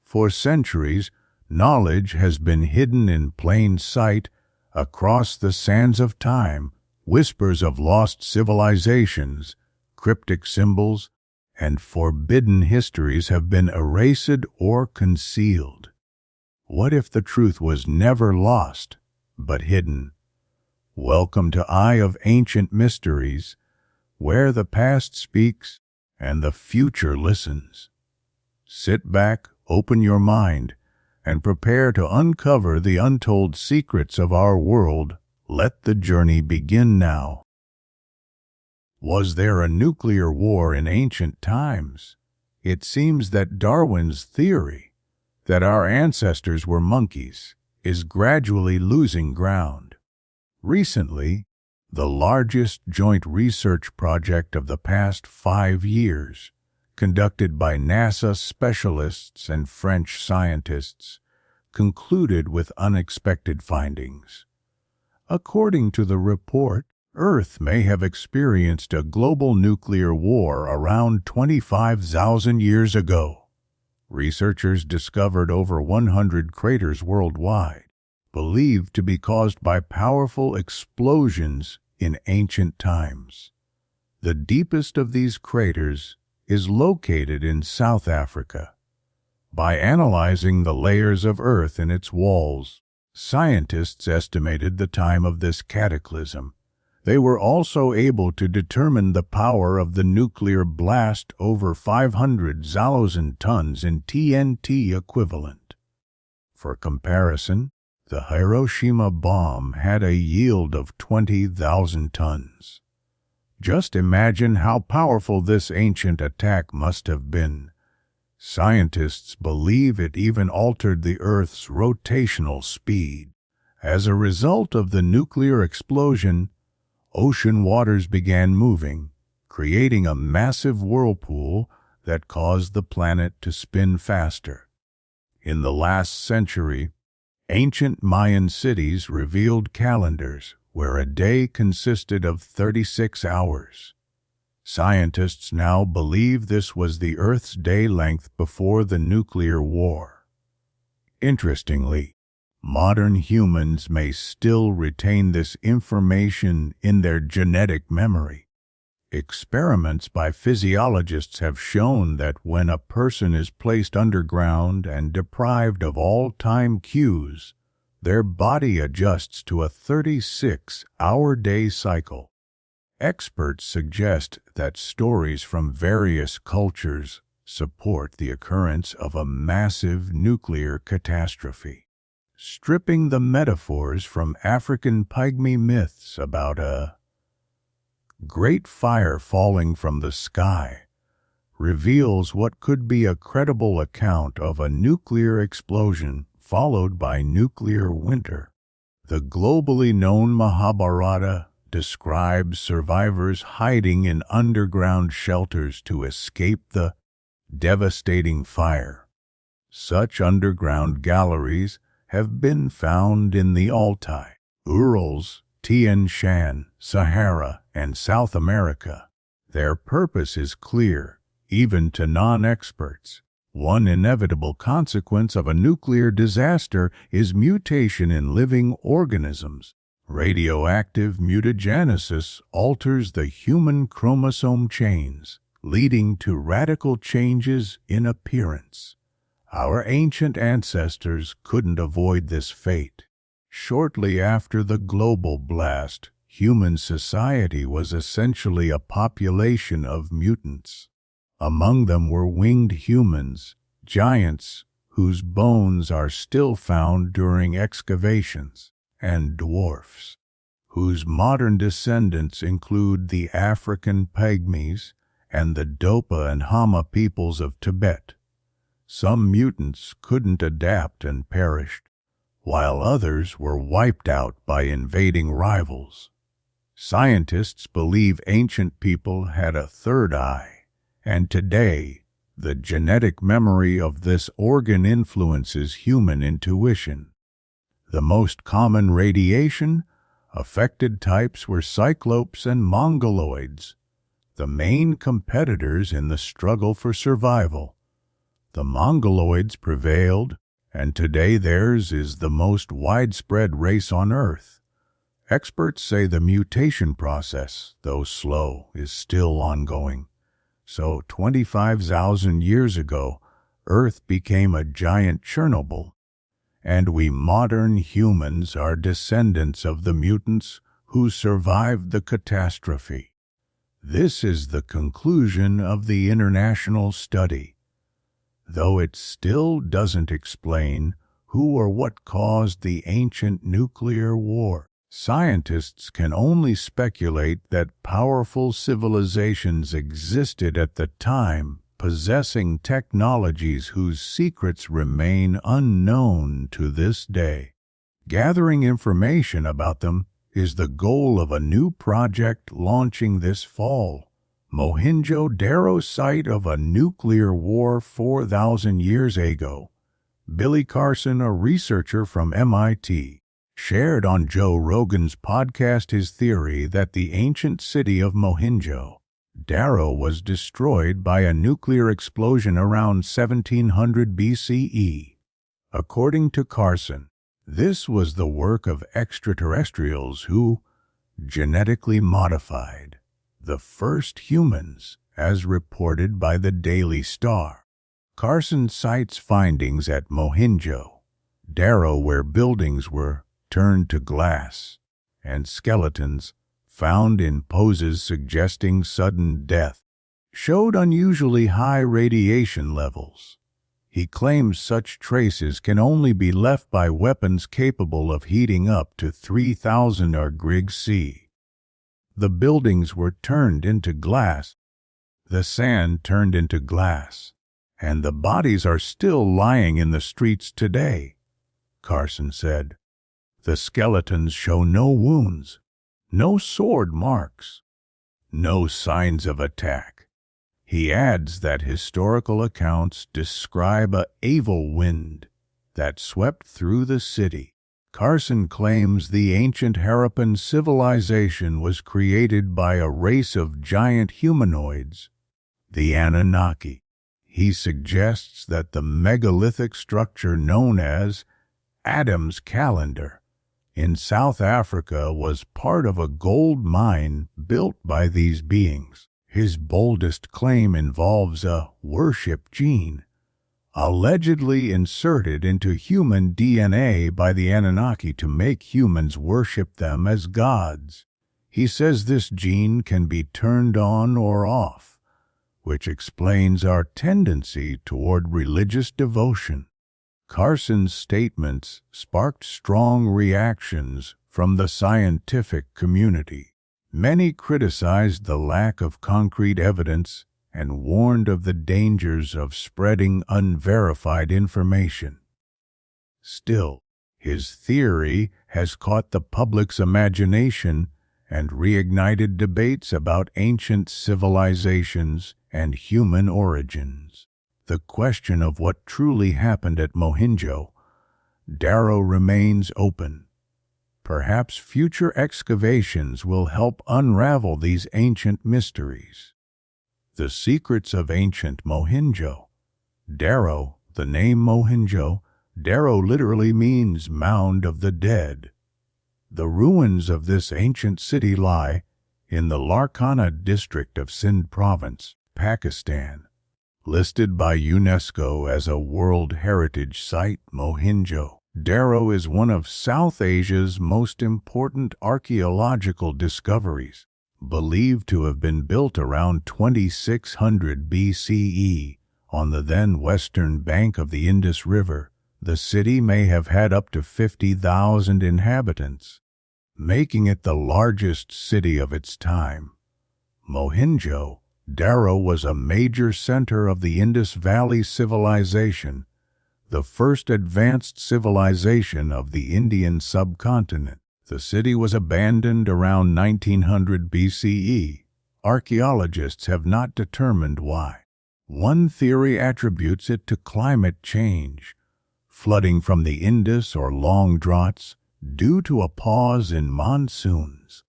For centuries, knowledge has been hidden in plain sight across the sands of time. Whispers of lost civilizations, cryptic symbols, and forbidden histories have been erased or concealed. What if the truth was never lost, but hidden? Welcome to Eye of Ancient Mysteries, where the past speaks and the future listens. Sit back, open your mind, and prepare to uncover the untold secrets of our world. Let the journey begin now. Was there a nuclear war in ancient times? It seems that Darwin's theory that our ancestors were monkeys is gradually losing ground. Recently, the largest joint research project of the past 5 years, conducted by NASA specialists and French scientists, concluded with unexpected findings. According to the report, Earth may have experienced a global nuclear war around 25,000 years ago. Researchers discovered over 100 craters worldwide, believed to be caused by powerful explosions in ancient times. The deepest of these craters is located in South Africa. By analyzing the layers of Earth in its walls, scientists estimated the time of this cataclysm. They were also able to determine the power of the nuclear blast, over 500,000 tons in TNT equivalent. For comparison, the Hiroshima bomb had a yield of 20,000 tons. Just imagine how powerful this ancient attack must have been. Scientists believe it even altered the Earth's rotational speed. As a result of the nuclear explosion, ocean waters began moving, creating a massive whirlpool that caused the planet to spin faster. In the last century, ancient Mayan cities revealed calendars where a day consisted of 36 hours. Scientists now believe this was the Earth's day length before the nuclear war. Interestingly, modern humans may still retain this information in their genetic memory. Experiments by physiologists have shown that when a person is placed underground and deprived of all time cues, their body adjusts to a 36-hour day cycle. Experts suggest that stories from various cultures support the occurrence of a massive nuclear catastrophe. Stripping the metaphors from African pygmy myths about a great fire falling from the sky reveals what could be a credible account of a nuclear explosion followed by nuclear winter. The globally known Mahabharata describes survivors hiding in underground shelters to escape the devastating fire. Such underground galleries have been found in the Altai, Urals, Tian Shan, Sahara, and South America. Their purpose is clear, even to non-experts. One inevitable consequence of a nuclear disaster is mutation in living organisms. Radioactive mutagenesis alters the human chromosome chains, leading to radical changes in appearance. Our ancient ancestors couldn't avoid this fate. Shortly after the global blast, human society was essentially a population of mutants. Among them were winged humans, giants whose bones are still found during excavations, and dwarfs, whose modern descendants include the African pygmies and the Dopa and Hama peoples of Tibet. Some mutants couldn't adapt and perished, while others were wiped out by invading rivals. Scientists believe ancient people had a third eye, and today the genetic memory of this organ influences human intuition. The most common radiation-affected types were cyclopes and mongoloids, the main competitors in the struggle for survival. The Mongoloids prevailed, and today theirs is the most widespread race on Earth. Experts say the mutation process, though slow, is still ongoing. So 25,000 years ago, Earth became a giant Chernobyl, and we modern humans are descendants of the mutants who survived the catastrophe. This is the conclusion of the international study, though it still doesn't explain who or what caused the ancient nuclear war. Scientists can only speculate that powerful civilizations existed at the time, possessing technologies whose secrets remain unknown to this day. Gathering information about them is the goal of a new project launching this fall. Mohenjo-Daro site of a nuclear war 4,000 years ago. Billy Carson, a researcher from MIT, shared on Joe Rogan's podcast his theory that the ancient city of Mohenjo-Daro was destroyed by a nuclear explosion around 1700 BCE. According to Carson, this was the work of extraterrestrials who genetically modified the first humans, as reported by the Daily Star. Carson cites findings at Mohenjo-Daro where buildings were turned to glass and skeletons found in poses suggesting sudden death showed unusually high radiation levels. He claims such traces can only be left by weapons capable of heating up to 3,000 degrees C. The buildings were turned into glass, the sand turned into glass, and the bodies are still lying in the streets today, Carson said. The skeletons show no wounds, no sword marks, no signs of attack. He adds that historical accounts describe a evil wind that swept through the city. Carson claims the ancient Harappan civilization was created by a race of giant humanoids, the Anunnaki. He suggests that the megalithic structure known as Adam's Calendar in South Africa was part of a gold mine built by these beings. His boldest claim involves a worship gene, allegedly inserted into human DNA by the Anunnaki to make humans worship them as gods. He says this gene can be turned on or off, which explains our tendency toward religious devotion. Carson's statements sparked strong reactions from the scientific community. Many criticized the lack of concrete evidence and warned of the dangers of spreading unverified information. Still, his theory has caught the public's imagination and reignited debates about ancient civilizations and human origins. The question of what truly happened at Mohenjo-Daro remains open. Perhaps future excavations will help unravel these ancient mysteries. The secrets of ancient Mohenjo-Daro. The name Mohenjo-Daro literally means mound of the dead. The ruins of this ancient city lie in the Larkana district of Sindh province, Pakistan. Listed by UNESCO as a World Heritage Site, Mohenjo-Daro is one of South Asia's most important archaeological discoveries. Believed to have been built around 2600 BCE on the then western bank of the Indus River, the city may have had up to 50,000 inhabitants, making it the largest city of its time. Mohenjo-Daro was a major center of the Indus Valley Civilization, the first advanced civilization of the Indian subcontinent. The city was abandoned around 1900 BCE. Archaeologists have not determined why. One theory attributes it to climate change, flooding from the Indus or long droughts due to a pause in monsoons.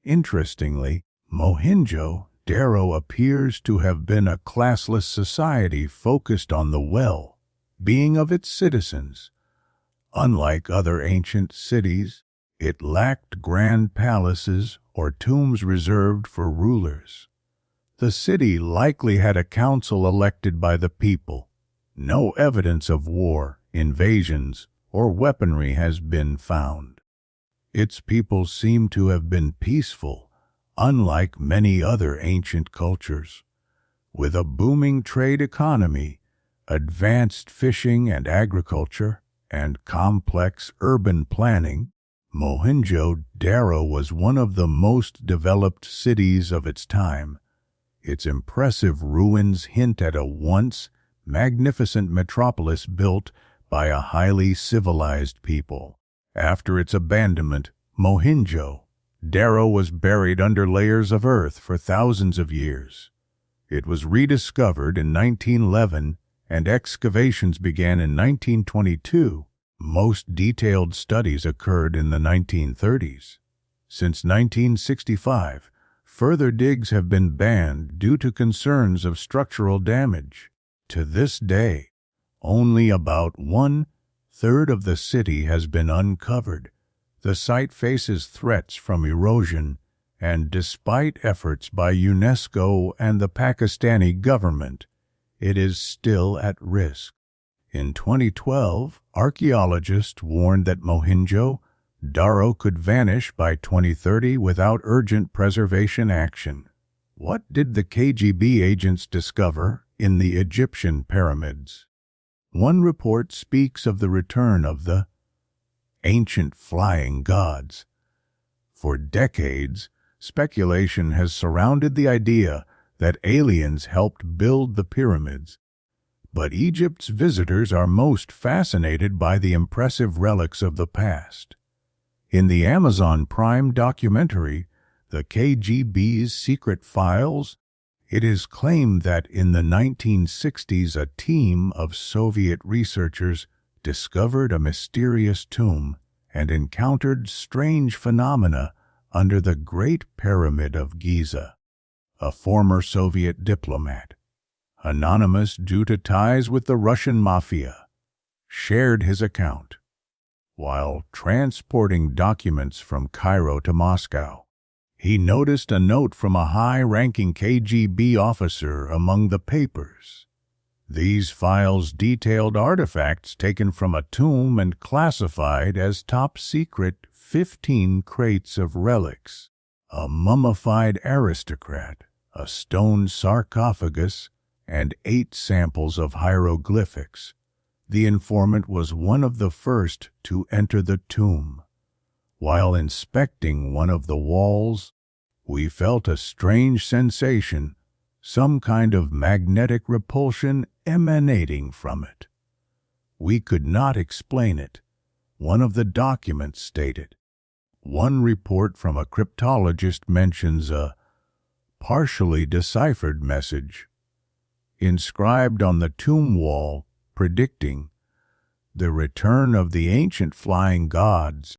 Interestingly, Mohenjo Darrow appears to have been a classless society focused on the well-being of its citizens. Unlike other ancient cities, it lacked grand palaces or tombs reserved for rulers. The city likely had a council elected by the people. No evidence of war, invasions, or weaponry has been found. Its people seem to have been peaceful, unlike many other ancient cultures. With a booming trade economy, advanced fishing and agriculture, and complex urban planning, Mohenjo-Daro was one of the most developed cities of its time. Its impressive ruins hint at a once magnificent metropolis built by a highly civilized people. After its abandonment, Mohenjo-Daro was buried under layers of earth for thousands of years. It was rediscovered in 1911, and excavations began in 1922. Most detailed studies occurred in the 1930s. Since 1965, further digs have been banned due to concerns of structural damage. To this day, only about 1/3 of the city has been uncovered. The site faces threats from erosion, and despite efforts by UNESCO and the Pakistani government, it is still at risk. In 2012, archaeologists warned that Mohenjo-Daro could vanish by 2030 without urgent preservation action. What did the KGB agents discover in the Egyptian pyramids? One report speaks of the return of the ancient flying gods. For decades, speculation has surrounded the idea that aliens helped build the pyramids. But Egypt's visitors are most fascinated by the impressive relics of the past. In the Amazon Prime documentary, The KGB's Secret Files, it is claimed that in the 1960s a team of Soviet researchers discovered a mysterious tomb and encountered strange phenomena under the Great Pyramid of Giza. A former Soviet diplomat, anonymous due to ties with the Russian mafia, shared his account. While transporting documents from Cairo to Moscow, he noticed a note from a high-ranking KGB officer among the papers. These files detailed artifacts taken from a tomb and classified as top-secret 15 crates of relics, a mummified aristocrat, a stone sarcophagus, and 8 samples of hieroglyphics. The informant was one of the first to enter the tomb. While inspecting one of the walls, we felt a strange sensation, some kind of magnetic repulsion emanating from it. We could not explain it, one of the documents stated. One report from a cryptologist mentions a partially deciphered message inscribed on the tomb wall, predicting the return of the ancient flying gods